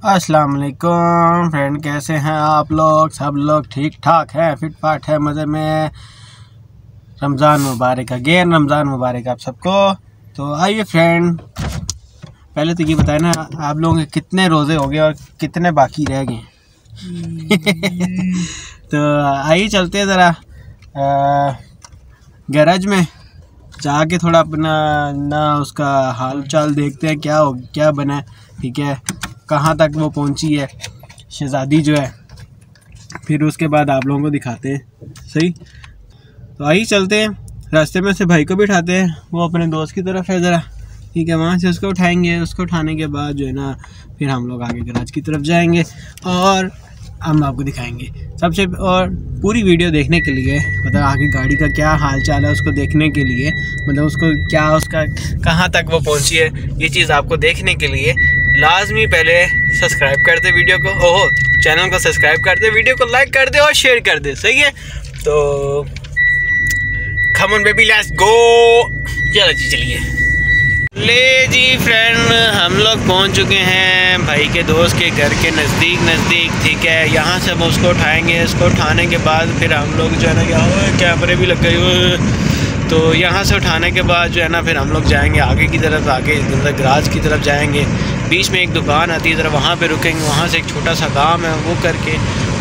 अस्सलाम वालेकुम फ्रेंड, कैसे हैं आप लोग? सब लोग ठीक ठाक हैं, फिट फाट है, मज़े में। रमज़ान मुबारक, अगेन रमज़ान मुबारक आप सबको। तो आइए फ्रेंड, पहले तो ये बताएं ना, आप लोगों के कितने रोज़े हो गए और कितने बाकी रह गए? तो आइए चलते हैं ज़रा गैराज में जाके थोड़ा अपना ना उसका हाल चाल देखते हैं, क्या बना है, ठीक है, कहाँ तक वो पहुंची है शहज़ादी जो है। फिर उसके बाद आप लोगों को दिखाते हैं। सही, तो आइए चलते हैं। रास्ते में से भाई को भी उठाते हैं, वो अपने दोस्त की तरफ है ज़रा, ठीक है, वहाँ से उसको उठाएंगे। उसको उठाने के बाद जो है ना, फिर हम लोग आगे गैराज की तरफ जाएंगे और हम आपको दिखाएंगे सबसे। और पूरी वीडियो देखने के लिए, मतलब आगे गाड़ी का क्या हाल चाल है उसको देखने के लिए, मतलब उसको क्या, उसका कहाँ तक वो पहुँची है, ये चीज़ आपको देखने के लिए लाजमी पहले सब्सक्राइब कर दे वीडियो को, चैनल को सब्सक्राइब कर दे, वीडियो को लाइक कर दे और शेयर कर दे। सही है, तो come on baby, let's go. चलो जी, चलिए। ले जी फ्रेंड, हम लोग पहुंच चुके हैं भाई के दोस्त के घर के नज़दीक, ठीक है। यहाँ से हम उसको उठाएंगे। इसको उठाने के बाद फिर हम लोग जो है ना, क्या कैमरे भी लग गए हुए, तो यहाँ से उठाने के बाद जो है ना, फिर हम लोग जाएंगे आगे की तरफ, आगे मतलब गराज की तरफ जाएंगे। बीच में एक दुकान आती है, ज़रा वहाँ पे रुकेंगे, वहाँ से एक छोटा सा काम है वो करके,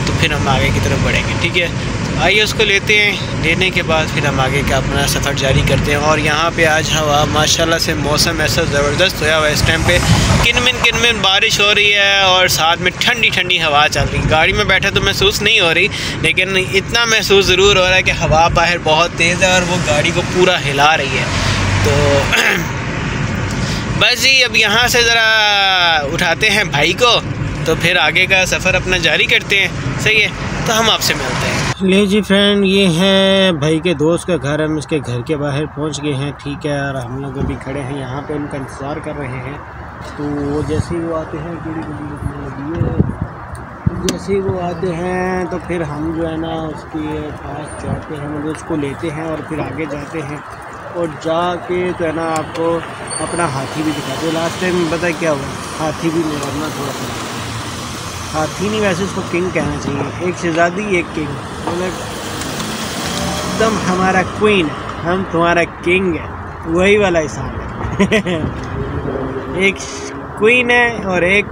तो फिर हम आगे की तरफ बढ़ेंगे, ठीक है। आइए उसको लेते हैं, लेने के बाद फिर हम आगे का अपना सफ़र जारी करते हैं। और यहाँ पे आज हवा माशाल्लाह से, मौसम ऐसा ज़बरदस्त होया हुआ है इस टाइम पे, किनमिन बारिश हो रही है और साथ में ठंडी ठंडी हवा चल रही है। गाड़ी में बैठा तो महसूस नहीं हो रही, लेकिन इतना महसूस ज़रूर हो रहा है कि हवा बाहर बहुत तेज़ है और वो गाड़ी को पूरा हिला रही है। तो बस जी, अब यहाँ से ज़रा उठाते हैं भाई को, तो फिर आगे का सफ़र अपना जारी करते हैं। सही है, तो हम आपसे मिलते हैं। ले जी फ्रेंड, ये है भाई के दोस्त का घर। हम इसके घर के बाहर पहुंच गए हैं, ठीक है, और हम लोग अभी खड़े हैं यहाँ पे, उनका इंतज़ार कर रहे हैं। तो वो जैसे ही वो आते हैं, जैसे ही वो आते हैं तो फिर हम जो है ना उसके पास जाते हैं, मतलब उसको लेते हैं और फिर आगे जाते हैं और जाके जो है ना आपको अपना हाथी भी दिखाते हैं। लास्ट टाइम पता है क्या हुआ, हाथी भी मारना थोड़ा सा, हाथी नहीं, वैसे उसको किंग कहना चाहिए। एक शहज़ादी, एक किंग, मतलब तुम हमारा क्वीन, हम तुम्हारा किंग है, वही वाला हिसाब है। एक क्वीन है और एक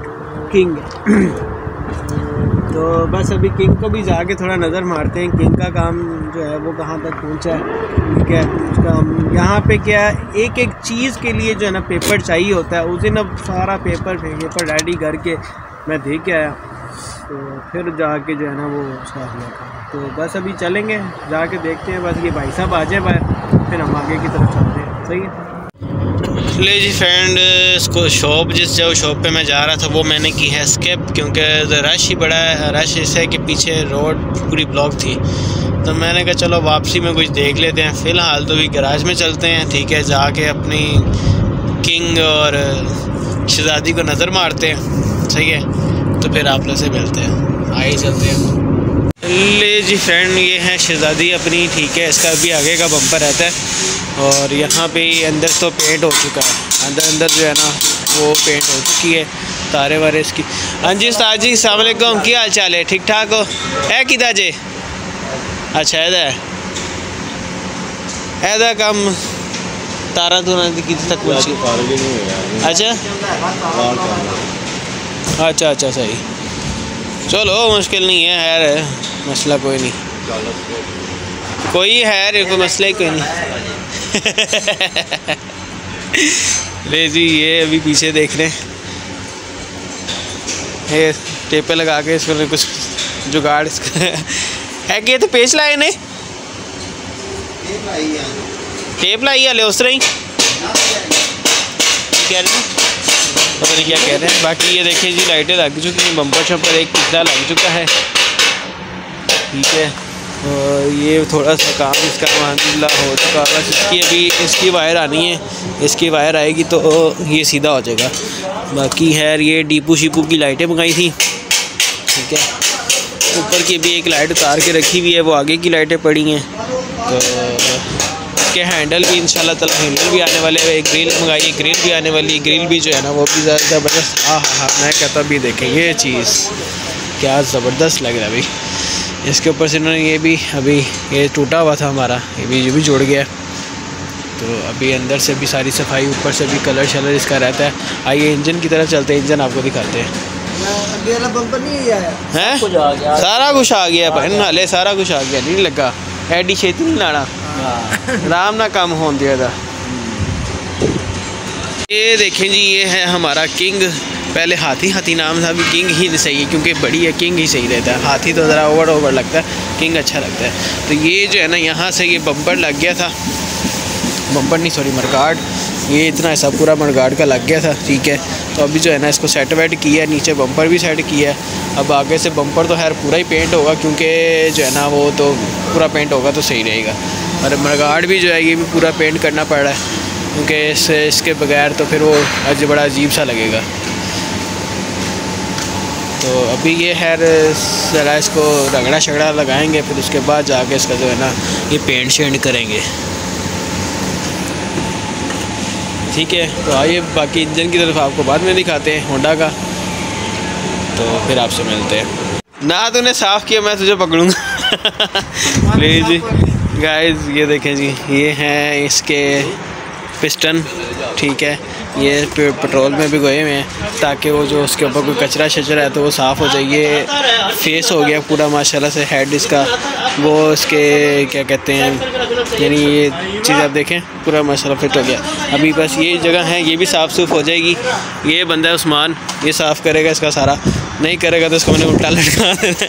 किंग है। तो बस अभी किंग को भी जाके थोड़ा नज़र मारते हैं, किंग का काम जो है वो कहाँ तक पहुँचा है, ठीक है। उसका यहाँ पे क्या है, एक एक चीज़ के लिए जो है ना पेपर चाहिए होता है। उस दिन अब सारा पेपर रेडी करके मैं दे के आया, तो फिर जाके जो है ना वो उसका हुआ था। तो बस अभी चलेंगे, जाके देखते हैं, बस ये भाई साहब आ जाए बाहर, फिर हम आगे की तरफ चलते हैं। सही है। ले जी फ्रेंड, इसको जिस शॉप पे मैं जा रहा था वो मैंने की है स्किप, क्योंकि रश ही बड़ा है। रश इससे कि पीछे रोड पूरी ब्लॉक थी, तो मैंने कहा चलो वापसी में कुछ देख लेते हैं। फ़िलहाल तो भी गराज में चलते हैं, ठीक है, जाके अपनी किंग और शहज़ादी को नज़र मारते हैं। सही है, तो फिर आप लोग से मिलते हैं, आइए चलते हैं। ले जी फ्रेंड, ये है शहज़ादी अपनी, ठीक है। इसका भी आगे का बम्पर रहता है और यहाँ पे अंदर तो पेंट हो चुका है, अंदर जो है ना वो पेंट हो चुकी है, तारे वारे इसकी। हाँ जी उस्ताद जी, अस्सलाम वालेकुम, क्या हाल चाल है? ठीक ठाक हो? है किदा जे? अच्छा, ऐदा कम तारा तुरा कितने तक पहुँची? अच्छा, सही, चलो मुश्किल नहीं है, है मसला कोई नहीं, कोई मसला ही कोई नहीं। ले जी, ये अभी पीछे देख रहे हैं, ये टेपे लगा के इसको कुछ जुगाड़ इसका है कि, तो पेच लाए ने टेप लाई है, उस तरह ही कह रहे हैं, पता नहीं क्या कह रहे हैं। बाकी ये देखिए जी, लाइटें लग चुकी हैं, बम्पर शम्पर एक पिछला लग चुका है, ठीक है। और ये थोड़ा सा काम इसका अल्हम्दुलिल्लाह हो चुका है, बस इसकी वायर आनी है, इसकी वायर आएगी तो ये सीधा हो जाएगा। बाकी है ये डीपू शीपू की लाइटें मंगाई थी, ठीक है। ऊपर की भी एक लाइट उतार के रखी हुई है, वो आगे की लाइटें पड़ी हैं, तो इसके हैंडल भी इंशाल्लाह ताला हैंडल भी आने वाले हैं। ग्रिल मंगाई, ग्रिल भी आने वाली, ग्रिल भी जो है ना वो भी ज़बरदस्त। हाँ, मैं कहता भी देखें ये चीज़ क्या ज़बरदस्त लग रहा है भाई। इसके ऊपर से इन्होंने ये भी अभी ये टूटा हुआ था हमारा, ये भी जुड़ गया। तो अभी अंदर से भी सारी सफाई, ऊपर से भी कलर शलर इसका रहता है। आइए इंजन की तरफ चलते हैं, इंजन आपको दिखाते हैं। बम्पर नहीं आया है, सारा कुछ आ गया भाई, नाले सारा कुछ आ गया, नहीं लगा एडी छेती नहीं लाना, आराम ना काम हो दिया था। ये देखें जी, ये है हमारा किंग। पहले हाथी नाम था, अभी किंग ही सही है क्योंकि बड़ी है, किंग ही सही रहता है। हाथी तो ज़रा ओवर लगता है, किंग अच्छा लगता है। तो ये जो है ना यहाँ से ये बम्पर लग गया था, बम्पर नहीं सॉरी मडगार्ड, ये इतना ऐसा पूरा मडगार्ड का लग गया था, ठीक है। तो अभी जो है ना इसको सेट वेट किया है, नीचे बम्पर भी सेट किया है। अब आगे से बम्पर तो खैर पूरा ही पेंट होगा क्योंकि जो है ना वो तो पूरा पेंट होगा तो सही रहेगा। और मडगार्ड भी जो है ये भी पूरा पेंट करना पड़ रहा है क्योंकि इसके बगैर तो फिर वो आज बड़ा अजीब सा लगेगा। तो अभी ये खैर ज़रा इसको रगड़ा शगड़ा लगाएंगे, फिर उसके बाद जाके इसका जो है ना ये पेंट शेंट करेंगे, ठीक है। तो आइए बाकी इंजन की तरफ आपको बाद में दिखाते हैं होंडा का, तो फिर आपसे मिलते हैं। ना तूने साफ़ किया मैं तुझे पकड़ूंगा। प्लीज़ जी गाइस, ये देखें जी, ये हैं इसके पिस्टन, ठीक है। ये पेट्रोल में भी गोए हुए हैं ताकि वो जो उसके ऊपर कोई कचरा शचरा है तो वो साफ़ हो जाए। ये फेस हो गया पूरा माशाल्लाह से, हेड इसका वो इसके क्या कहते हैं, यानी ये चीज़ आप देखें पूरा माशाल्लाह फिट हो गया। अभी बस ये जगह है, ये भी साफ़ सूफ हो जाएगी। ये बंदा है उस्मान, ये साफ़ करेगा इसका सारा, नहीं करेगा तो इसको मैंने उल्टा लटका देना।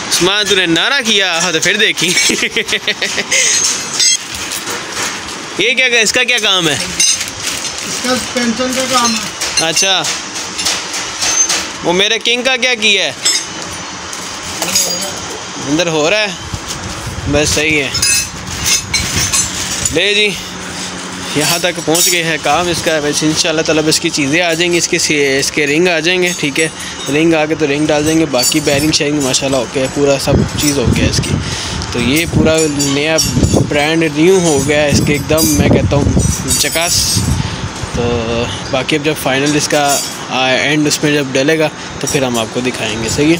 उस्मान तूने नारा किया हाँ तो फिर देखी। ये क्या, इसका क्या काम है? इसका पेंशन का काम है। अच्छा, वो मेरे किंग का क्या किया है? अंदर हो रहा है, बस सही है। ले जी, यहाँ तक पहुँच गए हैं काम इसका। वैसे इंशाल्लाह ताला इसकी चीज़ें आ जाएंगी, इसके रिंग आ जाएंगे, ठीक है। रिंग आ गए तो रिंग डाल देंगे, बाकी बैरिंग शेयरिंग माशाल्लाह हो गया, पूरा सब चीज़ हो गया इसकी। तो ये पूरा नया ब्रांड न्यू हो गया है इसके एकदम, मैं कहता हूँ चकास। तो बाकी अब जब फाइनल इसका एंड उसमें जब डलेगा तो फिर हम आपको दिखाएंगे, सही है।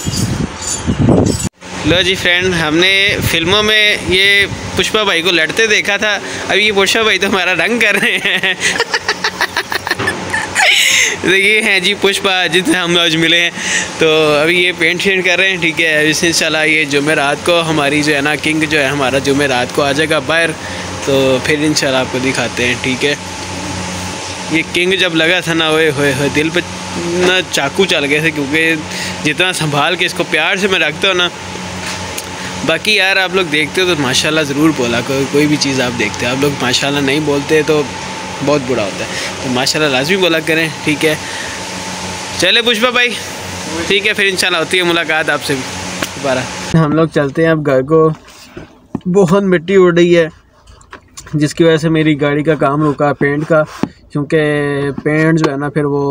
लो जी फ्रेंड, हमने फिल्मों में ये पुष्पा भाई को लड़ते देखा था, अभी ये पुष्पा भाई तो हमारा रंग कर रहे हैं। ये हैं जी पुष्पा जिनसे हम आज मिले हैं। तो अभी ये पेंट शेंट कर रहे हैं, ठीक है। इस इंशाल्लाह ये जुमेरात को हमारी जो है ना किंग जो है हमारा जुमेरात को आ जाएगा बाहर, तो फिर इंशाल्लाह आपको दिखाते हैं, ठीक है। ये किंग जब लगा था ना, ओए दिल पे ना चाकू चल गए थे क्योंकि जितना संभाल के इसको प्यार से मैं रखता हूँ ना। बाकी यार आप लोग देखते हो तो माशाल्लाह ज़रूर बोला, कोई भी चीज़ आप देखते हो, आप लोग माशाल्लाह नहीं बोलते तो बहुत बुरा होता है। तो माशाल्लाह लाजमी बोला करें, ठीक है। चले पुष्पा भाई, ठीक है, फिर इंशाल्लाह होती है मुलाकात आपसे दोबारा। हम लोग चलते हैं अब घर को। बहुत मिट्टी उड़ रही है जिसकी वजह से मेरी गाड़ी का काम रुका, पेंट का, क्योंकि पेंट जो है ना फिर वो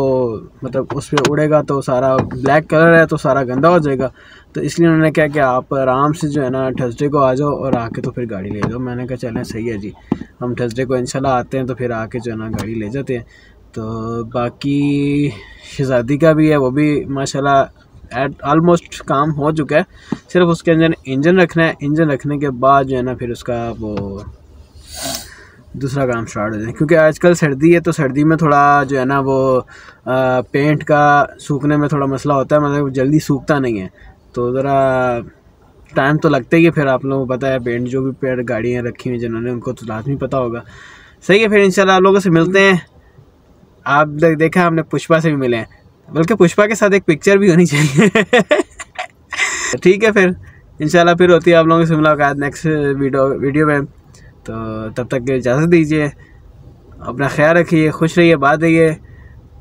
मतलब उस पर उड़ेगा तो सारा ब्लैक कलर है तो सारा गंदा हो जाएगा। तो इसलिए उन्होंने क्या कि आप आराम से जो है ना थर्सडे को आ जाओ और आके तो फिर गाड़ी ले जाओ। मैंने कहा चलें सही है जी, हम थर्सडे को इंशाल्लाह आते हैं तो फिर आके जो है ना गाड़ी ले जाते हैं। तो बाकी शहज़ादी का भी है, वो भी माशाल्लाह ऑलमोस्ट काम हो चुका है, सिर्फ उसके अंदर इंजन रखना है। इंजन रखने के बाद जो है ना फिर उसका वो दूसरा काम स्टार्ट हो जाए, क्योंकि आजकल सर्दी है तो सर्दी में थोड़ा जो है ना वो पेंट का सूखने में थोड़ा मसला होता है, मतलब जल्दी सूखता नहीं है, तो ज़रा टाइम तो लगता ही है। फिर आप लोगों को पता है पेंट जो भी पेड़ गाड़ियाँ रखी हुई जिन्होंने उनको तो लाजमी पता होगा, सही है। फिर इंशाल्लाह आप लोगों से मिलते हैं। आप देखा हमने पुष्पा से भी मिले हैं, बल्कि पुष्पा के साथ एक पिक्चर भी होनी चाहिए। ठीक है, फिर इंशाल्लाह फिर होती है आप लोगों से मुलाकात नेक्स्ट वीडियो में। तो तब तक इजाज़त दीजिए, अपना ख्याल रखिए, खुश रहिए, बात रहिए,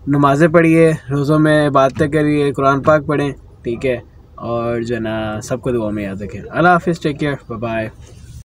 नमाज़ें पढ़िए, रोज़ों में बातें करिए, कुरान पाक पढ़ें, ठीक है। और जो है ना सबको दुआ में याद रखें। अल्लाह हाफ़िज़, टेक केयर, बाय बाय।